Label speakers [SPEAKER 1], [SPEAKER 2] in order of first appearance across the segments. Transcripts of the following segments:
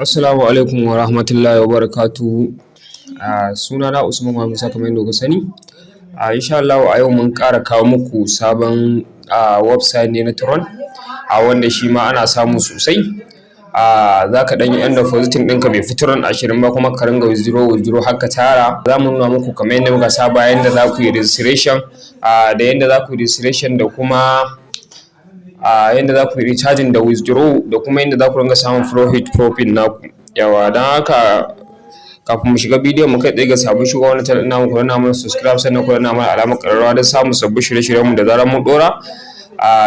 [SPEAKER 1] Assalamu alaikum wa rahmatullahi wa barakatuhu. Sunana Usman Muhammad Zaka kamar yadda kuka sani. Insha Allah a yau mun ƙara kawo muku sabon website ne na Tron, wanda shi ma ana samu sosai. Za ka ɗan yi ɗan depositing ɗinka bai fi Tron 20 ba, kuma ka ringa withdraw har ka tara. Za mu nuna muku kamar yadda muka saba yadda za ku yi registration, da yadda za ku yi registration da kuma yadda za ku yi recharging da withdraw, da kuma yadda za ku ringa samun profit naku. Yawa, don haka kafin mu shiga bidiyon mu kai tsaye ga sabon shiga wannan channel namu, ku danna mana subscribe, sannan ku danna mana alamar ƙararrawa don samun sabbin shirye-shiryen mu da zarar mun ɗora.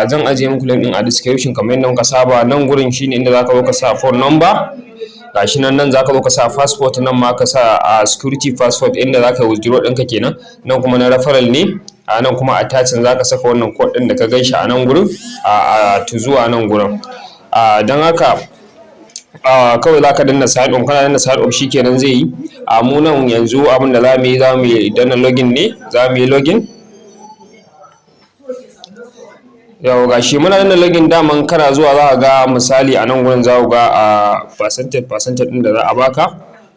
[SPEAKER 1] Zan ajiye muku link ɗin a description kamar yadda muka saba. Nan gurin shine inda za ka zo ka sa phone number, gashi nan za ka zo ka sa passport, nan ma ka sa security passport inda za ka yi withdraw ɗinka kenan. Nan kuma na referral ne, nan kuma attaching za ka saka wannan code ɗin da ka gan shi a nan gurin to zuwa nan gurin. Don haka kawai za ka danna sign up, kana danna sign up shikenan zai yi. Mu nan yanzu abin da za mu yi danna login ne, za mu yi login. Yau gashi muna danna login, daman kana zuwa za ka ga misali a nan gurin za ku ga percentage ɗin da za a baka,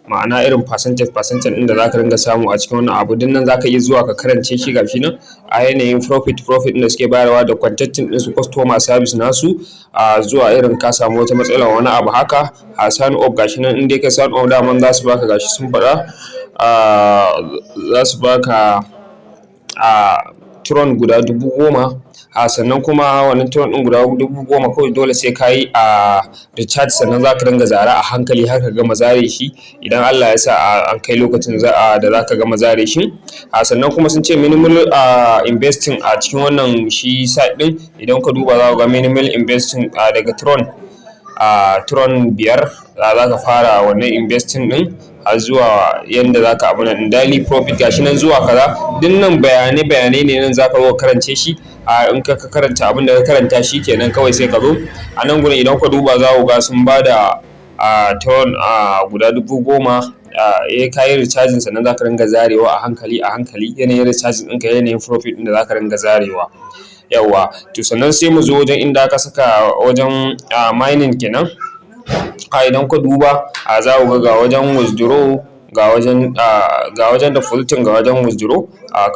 [SPEAKER 1] ma'ana irin percentage ɗin da za ka ringa samu a cikin wannan abu. Din nan za ka iya zuwa ka karance shi, gashi nan a yanayin profit ɗin da suke bayarwa da contacting ɗin su customer service nasu, zuwa irin ka samu wata matsala wani abu haka, sign up gashi nan in dai ka sign up daman za su baka, gashi sun faɗa za su baka Tron guda 10,000. Sannan kuma wannan Tron ɗin guda 10,000 kawai dole sai ka yi recharge, sannan za ka dinga zara a hankali har ka gama zare shi, idan Allah ya sa an kai lokacin da za ka gama zare shi. Sannan kuma sun ce minimal investing a cikin wannan shi site ɗin. Idan ka duba za ka ga minimal investing daga Tron 5 za ka fara wannan investing ɗin, har zuwa yanda za ka abu nan daily profit gashi nan zuwa kaza. Duk nan bayanai ne nan za ka zo karance shi. In ka karanta abin da ka karanta shi kenan, kawai sai ka zo a nan gurin. Idan ka duba za ku ga sun ba da Tron guda 10,000. Ka yi recharging sannan za ka ringa zarewa a hankali yanayin recharging ɗinka, yanayin profit ɗin da za ka ringa zarewa. Yawwa, to sannan sai mu zo wajen inda aka saka wajen mining kenan. Idan ka duba za ku ga wajen withdraw, ga wajen depositing, ga wajen withdraw.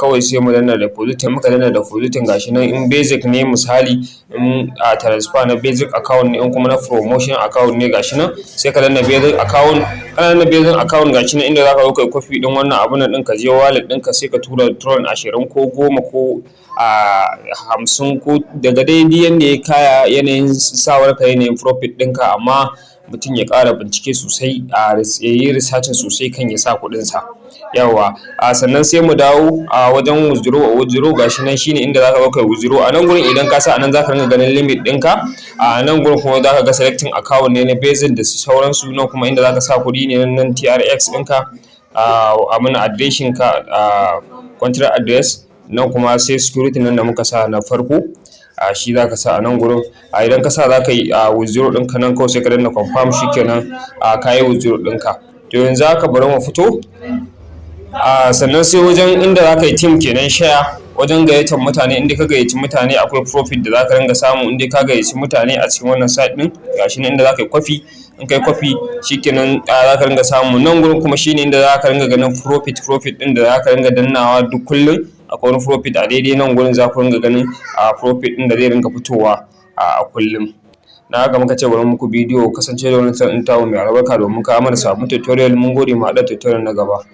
[SPEAKER 1] Kawai sai mu danna depositing, muka danna depositing gashi nan. In basic ne misali, in transfer na basic account ne, in kuma na promotion account ne gashi nan sai ka danna basic account. Kana danna basic account gashi nan inda za ka zo kai copy ɗin wannan abun nan ɗin, ka je wallet ɗinka sai ka tura Tron 20 ko 10 ko 50 ko daga dai yanda ya kaya, yanayin sawarka, yanayin profit ɗinka. Amma mutum ya ƙara bincike sosai, ya yi researching sosai kan ya sa kuɗinsa. Yawwa, sannan sai mu dawo wajen withdraw gashi nan shine inda za ka zo kai withdraw. A nan gurin idan ka sa a nan za ka ringa ganin limit ɗinka. A nan gurin kuma za ka ga selecting account ne na basic da sauransu. Nan kuma inda za ka sa kuɗi ne nan TRX ɗinka, abin adireshin ka, country address. Nan kuma sai security nan da muka sa na farko, shi za ka sa a nan gurin. Idan ka sa za ka yi withdraw ɗinka nan, kawai sai ka danna confirm shikenan ka yi withdraw ɗinka. To yanzu haka bari mu fito. Sannan sai wajen inda za ka yi team kenan, share, wajen gayyatar mutane. Inda ka gayyaci mutane akwai profit da za ka ringa samu. Inda ka gayyaci mutane a cikin wannan site ɗin, gashi nan inda za ka yi copy. In kai copy shikenan za ka ringa samu. Nan gurin kuma shine inda za ka ringa ganin profit ɗin da za ka ringa dannawa duk kullum. Akwai wani profit a daidai nan gurin, za ku ringa ganin profit ɗin da zai ringa fitowa a kullum. Na haka muka ce bari muku bidiyo, kasance da wannan channel ɗin tamu mai albarka domin kawo mana sabbin tutorial. Mun gode, mu haɗa tutorial na gaba.